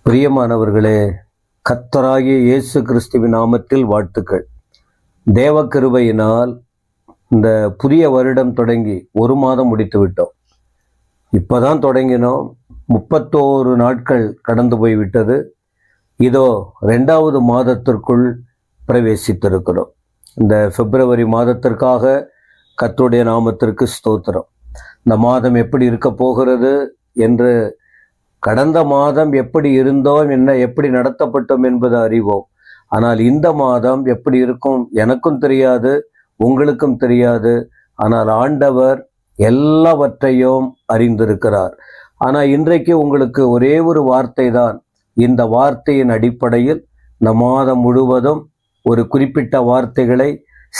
பிரியமானவர்களே, கர்த்தராகிய இயேசு கிறிஸ்துவின் நாமத்தில் வாழ்த்துக்கள். தேவ கிருபையினால் இந்த புதிய வருடம் தொடங்கி ஒரு மாதம் முடித்து விட்டோம். இப்போதான் தொடங்கினோம். 31 நாட்கள் கடந்து போய்விட்டது. இதோ 2வது மாதத்திற்குள் பிரவேசித்திருக்கிறோம். இந்த பிப்ரவரி மாதத்திற்காக கர்த்தருடைய நாமத்திற்கு ஸ்தோத்திரம். இந்த மாதம் எப்படி இருக்க போகிறது என்று, கடந்த மாதம் எப்படி இருந்தோம், எப்படி நடத்தப்பட்டோம் என்பது அறிவோம். ஆனால் இந்த மாதம் எப்படி இருக்கும் எனக்கும் தெரியாது, உங்களுக்கும் தெரியாது. ஆனால் ஆண்டவர் எல்லாவற்றையும் அறிந்திருக்கிறார். ஆனால் இன்றைக்கு உங்களுக்கு ஒரே ஒரு வார்த்தை தான். இந்த வார்த்தையின் அடிப்படையில் இந்த மாதம் முழுவதும் ஒரு குறிப்பிட்ட வார்த்தைகளை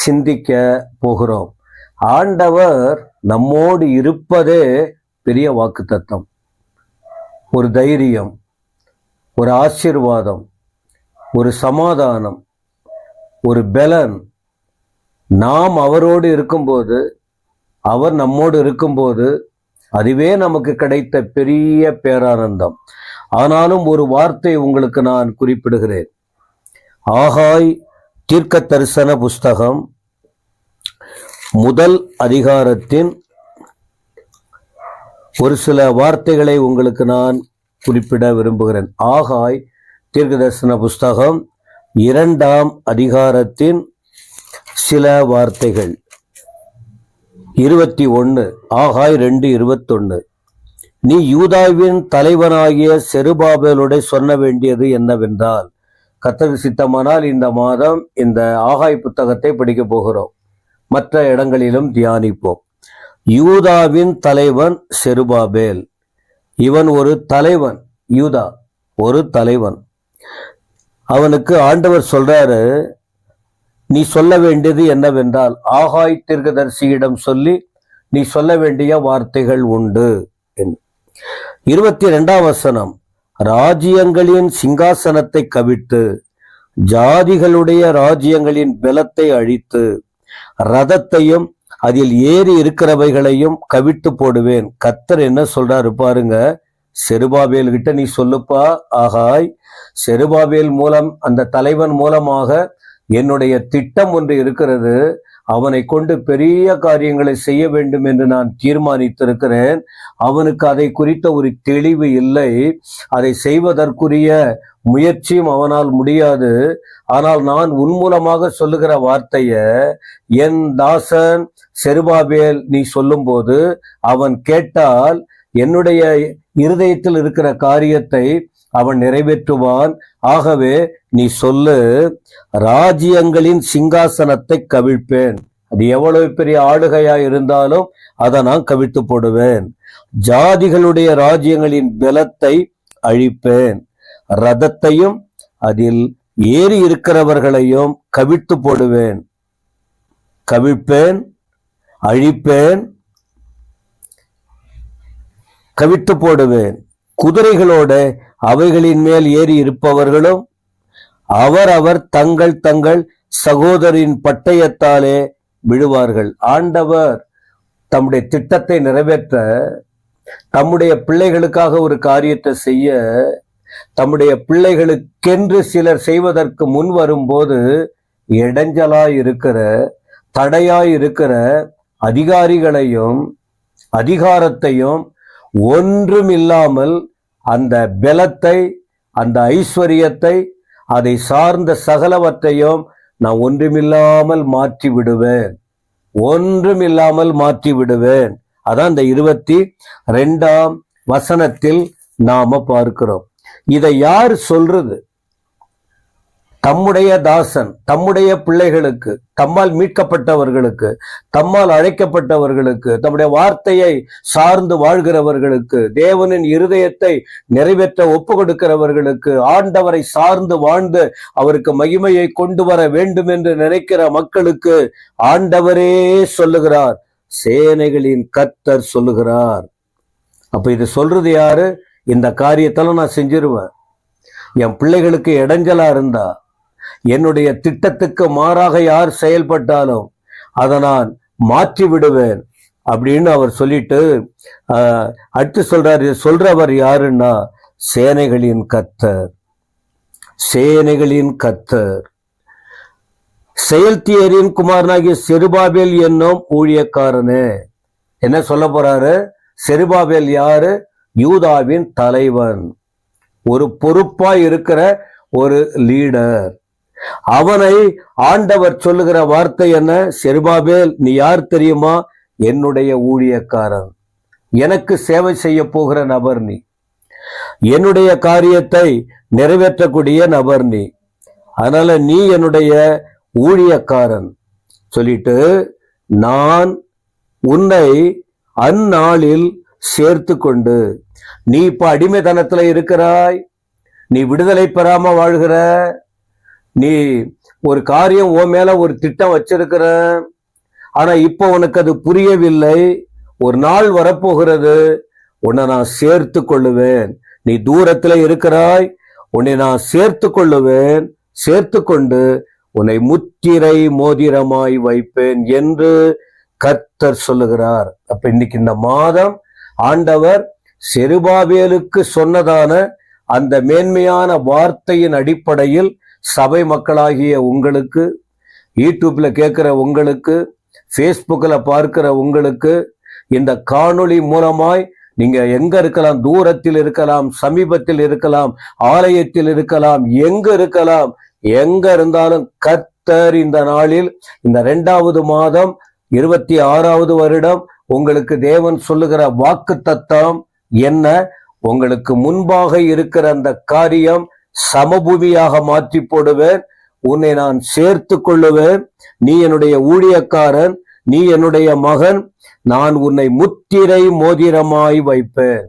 சிந்திக்க போகிறோம். ஆண்டவர் நம்மோடு இருப்பதே பெரிய வாக்குத்தத்தம், ஒரு தைரியம், ஒரு ஆசீர்வாதம், ஒரு சமாதானம், ஒரு பலன். நாம் அவரோடு இருக்கும்போது, அவர் நம்மோடு இருக்கும்போது அதுவே நமக்கு கிடைத்த பெரிய பேரானந்தம். ஆனாலும் ஒரு வார்த்தை உங்களுக்கு நான் குறிப்பிடுகிறேன். ஆகாய் தீர்க்க தரிசன புஸ்தகம் 1 அதிகாரத்தின் ஒரு சில வார்த்தைகளை உங்களுக்கு நான் குறிப்பிட விரும்புகிறேன். ஆகாய் தீர்க்கதரிசன புஸ்தகம் 2 அதிகாரத்தின் சில வார்த்தைகள். 21, ஆகாய் 2:21. நீ யூதாவின் தலைவனாகிய செருபாபேலோட சொல்ல வேண்டியது என்னவென்றால், கர்த்தருக்கு சித்தமானால் இந்த மாதம் இந்த ஆகாய் புத்தகத்தை படிக்க போகிறோம். மற்ற இடங்களிலும் தியானிப்போம். யூதாவின் தலைவன் செருபாபேல். இவன் ஒரு தலைவன். யூதா ஒரு தலைவன். அவனுக்கு ஆண்டவர் சொல்றாரு, நீ சொல்ல வேண்டியது என்னவென்றால், ஆகாய் தீர்க்கதரிசியிடம் சொல்லி நீ சொல்ல வேண்டிய வார்த்தைகள் உண்டு. 22ஆம் வசனம், ராஜ்யங்களின் சிங்காசனத்தை கவிழ்த்து ஜாதிகளுடைய ராஜ்யங்களின் பலத்தை அழித்து ரதத்தையும் அதில் ஏறி இருக்கிறவைகளையும் கவிட்டு போடுவேன். கர்த்தர் என்ன சொல்றாரு பாருங்க. செருபாபேல் கிட்ட நீ சொல்லுப்பா ஆகாய், செருபாபேல் மூலம், அந்த தலைவன் மூலமாக என்னுடைய திட்டம் ஒன்று இருக்கிறது. அவனை கொண்டு பெரிய காரியங்களை செய்ய வேண்டும் என்று நான் தீர்மானித்திருக்கிறேன். அவனுக்கு அதை குறித்த ஒரு தெளிவு இல்லை. அதை செய்வதற்குரிய முயற்சியும் அவனால் முடியாது. ஆனால் நான் உன் மூலமாக சொல்லுகிற வார்த்தைய என் தாசன் செருபாபேல் நீ சொல்லும்போது அவன் கேட்டால் என்னுடைய இருதயத்தில் இருக்கிற காரியத்தை அவன் நிறைவேற்றுவான். ஆகவே நீ சொல்லு, ராஜ்யங்களின் சிங்காசனத்தை கவிழ்ப்பேன். அது எவ்வளவு பெரிய ஆளுகையா இருந்தாலும் அதை நான் கவிழ்த்து போடுவேன். ஜாதிகளுடைய ராஜ்யங்களின் பலத்தை அழிப்பேன். ரதத்தையும் அதில் ஏறி இருக்கிறவர்களையும் கவிழ்த்து போடுவேன். கவிழ்ப்பேன், அழிப்பேன், கவிழ்த்து போடுவேன். குதிரைகளோட அவைகளின் மேல் ஏறி இருப்பவர்களும் அவர் தங்கள் தங்கள் சகோதரின் பட்டயத்தாலே விழுவார்கள். ஆண்டவர் தம்முடைய திட்டத்தை நிறைவேற்ற, தம்முடைய பிள்ளைகளுக்காக ஒரு காரியத்தை செய்ய, தம்முடைய பிள்ளைகளுக்கென்று சிலர் செய்வதற்கு முன் வரும்போது இடைஞ்சலாய் இருக்கிற, தடையாய் இருக்கிற அதிகாரிகளையும் அதிகாரத்தையும் ஒன்றுமில்லாமல், அந்த பலத்தை, அந்த ஐஸ்வர்யத்தை, அதை சார்ந்த சகலவற்றையும் நான் ஒன்றுமில்லாமல் மாற்றி விடுவேன். ஒன்றுமில்லாமல் மாற்றி விடுவேன். அதான் இந்த 22ஆம் வசனத்தில் நாம பார்க்கிறோம். இதை யார் சொல்றது? தம்முடைய தாசன், தம்முடைய பிள்ளைகளுக்கு, தம்மால் மீட்கப்பட்டவர்களுக்கு, தம்மால் அழைக்கப்பட்டவர்களுக்கு, தம்முடைய வார்த்தையை சார்ந்து வாழ்கிறவர்களுக்கு, தேவனின் இருதயத்தை நிறைவேற்ற ஒப்பு கொடுக்கிறவர்களுக்கு, ஆண்டவரை சார்ந்து வாழ்ந்து அவருக்கு மகிமையை கொண்டு வர வேண்டும் என்று நினைக்கிற மக்களுக்கு ஆண்டவரே சொல்லுகிறார். சேனைகளின் கர்த்தர் சொல்லுகிறார். அப்ப இது சொல்றது யாரு? இந்த காரியத்தெல்லாம் நான் செஞ்சிருவேன். என் பிள்ளைகளுக்கு இடைஞ்சலா இருந்தா, என்னுடைய திட்டத்துக்கு மாறாக யார் செயல்பட்டாலும் அதை நான் மாற்றி விடுவேன் அப்படின்னு அவர் சொல்லிட்டு அடுத்து சொல்றாரு. சொல்றவர் யாருன்னா சேனைகளின் கர்த்தர், சேனைகளின் கர்த்தர். செயல்தியரின் குமாரனாகிய செருபாபேல் என்னும் ஊழியக்காரனே. என்ன சொல்ல போறாரு? செருபாபேல் யாரு? யூதாவின் தலைவன், ஒரு பொறுப்பாய் இருக்கிற ஒரு லீடர். அவனை ஆண்டவர் சொல்லுகிற வார்த்தை என்ன? செருபாபேல், நீ யார் தெரியுமா? என்னுடைய ஊழியக்காரன், எனக்கு சேவை செய்ய போகிற நபர் நீ, என்னுடைய காரியத்தை நிறைவேற்றக்கூடிய நபர் நீ, அதனால நீ என்னுடைய ஊழியக்காரன் சொல்லிட்டு, நான் உன்னை அந்நாளில் சேர்த்து கொண்டு, நீ இப்ப அடிமைத்தனத்துல இருக்கிறாய், நீ விடுதலை பெறாம வாழ்கிற, நீ ஒரு காரியம் உன் மேல ஒரு திட்டம் வச்சிருக்கிற, ஆனா இப்ப உனக்கு அது புரியவில்லை. ஒரு நாள் வரப்போகிறது, உன்னை நான் சேர்த்து கொள்ளுவேன். நீ தூரத்துல இருக்கிறாய், உன்னை நான் சேர்த்து கொள்ளுவேன், சேர்த்து கொண்டு உன்னை முத்திரை மோதிரமாய் வைப்பேன் என்று கர்த்தர் சொல்லுகிறார். அப்ப இன்னைக்கு இந்த மாதம் ஆண்டவர் செருபாபேலுக்கு சொன்னதான அந்த மேன்மையான வார்த்தையின் அடிப்படையில் சபை மக்களாகிய உங்களுக்கு, யூடியூப்ல கேட்கிற உங்களுக்கு, ஃபேஸ்புக்கில் பார்க்கிற உங்களுக்கு, இந்த காணொளி மூலமாய் நீங்க எங்க இருக்கலாம், தூரத்தில் இருக்கலாம், சமீபத்தில் இருக்கலாம், ஆலயத்தில் இருக்கலாம், எங்க இருக்கலாம், எங்க இருந்தாலும் கர்த்தர் இந்த நாளில், இந்த 2வது மாதம் 26வது வருடம் உங்களுக்கு தேவன் சொல்லுகிற வாக்கு தத்தம் என்ன? உங்களுக்கு முன்பாக இருக்கிற அந்த காரியம் சமபூமியாக மாற்றி போடுவேன், உன்னை நான் சேர்த்து கொள்ளுவேன், நீ என்னுடைய ஊழியக்காரன், நீ என்னுடைய மகன், நான் உன்னை முத்திரை மோதிரமாய் வைப்பேன்,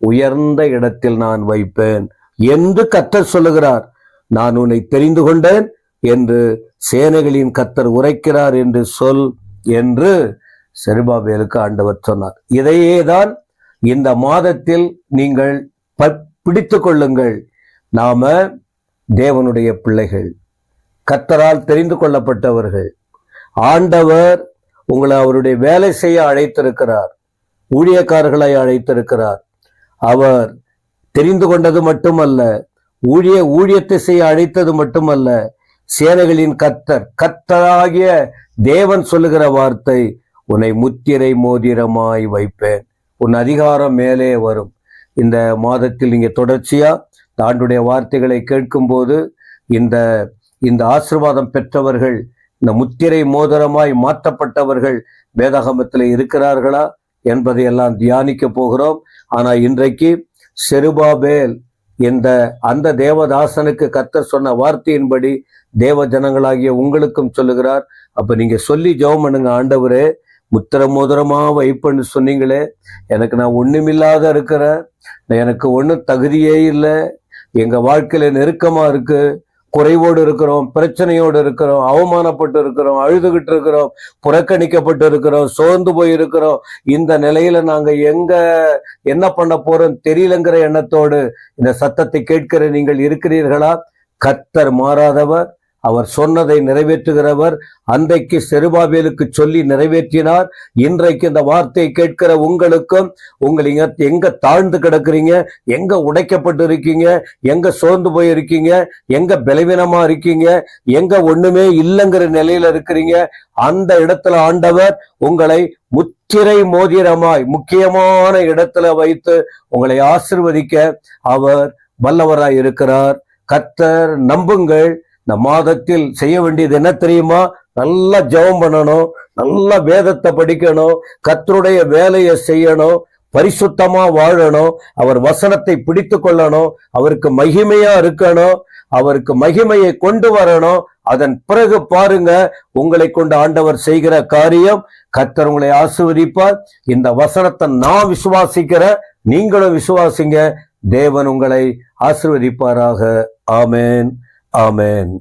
உயர்ந்த இடத்தில் நான் வைப்பேன் என்று கர்த்தர் சொல்லுகிறார். நான் உன்னை தெரிந்து கொண்டேன் என்று சேனைகளின் கர்த்தர் உரைக்கிறார் என்று சொல் என்று செருபாபேலுக்கு ஆண்டவர் சொன்னார். இதையேதான் இந்த மாதத்தில் நீங்கள் பிடித்து கொள்ளுங்கள். நாம தேவனுடைய பிள்ளைகள், கர்த்தரால் தெரிந்து கொள்ளப்பட்டவர்கள். ஆண்டவர் உங்களை அவருடைய வேலை செய்ய அழைத்திருக்கிறார், ஊழியக்காரர்களை அழைத்திருக்கிறார். அவர் தெரிந்து கொண்டது மட்டுமல்ல, ஊழியத்தை செய்ய அழைத்தது மட்டுமல்ல, சேனைகளின் கர்த்தர், கர்த்தராகிய தேவன் சொல்லுகிற வார்த்தை, உன்னை முத்திரை மோதிரமாய் வைப்பேன், உன் அதிகாரம் மேலே வரும். இந்த மாதத்தில் நீங்க தொடர்ச்சியா ஆண்டுடைய வார்த்தைகளை கேட்கும் போது இந்த ஆசீர்வாதம் பெற்றவர்கள், இந்த முத்திரை மோதிரமாய் மாற்றப்பட்டவர்கள் வேதாகமத்தில் இருக்கிறார்களா என்பதை எல்லாம் தியானிக்க போகிறோம். ஆனா இன்றைக்கு செருபாபேல் அந்த தேவதாசனுக்கு கர்த்தர் சொன்ன வார்த்தையின்படி தேவ ஜனங்களாகிய உங்களுக்கும் சொல்லுகிறார். அப்ப நீங்க சொல்லி ஜெபம் பண்ணுங்க, ஆண்டவரே முத்திர மோதிரமா வைப்பன்னு சொன்னீங்களே, எனக்கு நான் ஒண்ணுமில்லாத இருக்கிறேன், எனக்கு ஒன்றும் தகுதியே இல்லை, எங்க வாழ்க்கையில நெருக்கமா இருக்கு, குறைவோடு இருக்கிறோம், பிரச்சனையோடு இருக்கிறோம், அவமானப்பட்டு இருக்கிறோம், அழுதுகிட்டு இருக்கிறோம், புறக்கணிக்கப்பட்டு இருக்கிறோம், சோர்ந்து போய் இருக்கிறோம். இந்த நிலையில நாங்க என்ன பண்ண போறோம் தெரியலங்கிற எண்ணத்தோடு இந்த சத்தத்தை கேட்கிற நீங்கள் இருக்கிறீர்களா? கர்த்தர் மாறாதவர், அவர் சொன்னதை நிறைவேற்றுகிறவர். அன்றைக்கு செருபாபேலுக்கு சொல்லி நிறைவேற்றினார். இன்றைக்கு இந்த வார்த்தையை கேட்கிற உங்களுக்கும், உங்களை எங்க தாழ்ந்து கிடக்குறீங்க, எங்க உடைக்கப்பட்டு இருக்கீங்க, எங்க சோர்ந்து போய் இருக்கீங்க, எங்க பலவீனமா இருக்கீங்க, எங்க ஒண்ணுமே இல்லைங்கிற நிலையில இருக்கிறீங்க, அந்த இடத்துல ஆண்டவர் உங்களை முத்திரை மோதிரமாய் முக்கியமான இடத்துல வைத்து உங்களை ஆசீர்வதிக்க அவர் வல்லவராய் இருக்கிறார். கர்த்தர் நம்புங்கள். இந்த மாதத்தில் செய்ய வேண்டியது என்ன தெரியுமா? நல்லா ஜெபம் பண்ணணும், நல்லா வேதத்தை படிக்கணும், கர்த்தருடைய வேலையை செய்யணும், பரிசுத்தமா வாழணும், அவர் வசனத்தை பிடித்து கொள்ளணும், அவருக்கு மகிமையா இருக்கணும், அவருக்கு மகிமையை கொண்டு வரணும். அதன் பிறகு பாருங்க, உங்களை கொண்டு ஆண்டவர் செய்கிற காரியம். கர்த்தர் உங்களை ஆசீர்வதிப்பார். இந்த வசனத்தை நான் விசுவாசிக்கிறேன், நீங்களும் விசுவாசிங்க. தேவன் உங்களை ஆசீர்வதிப்பாராக. ஆமேன், ஆமேன்.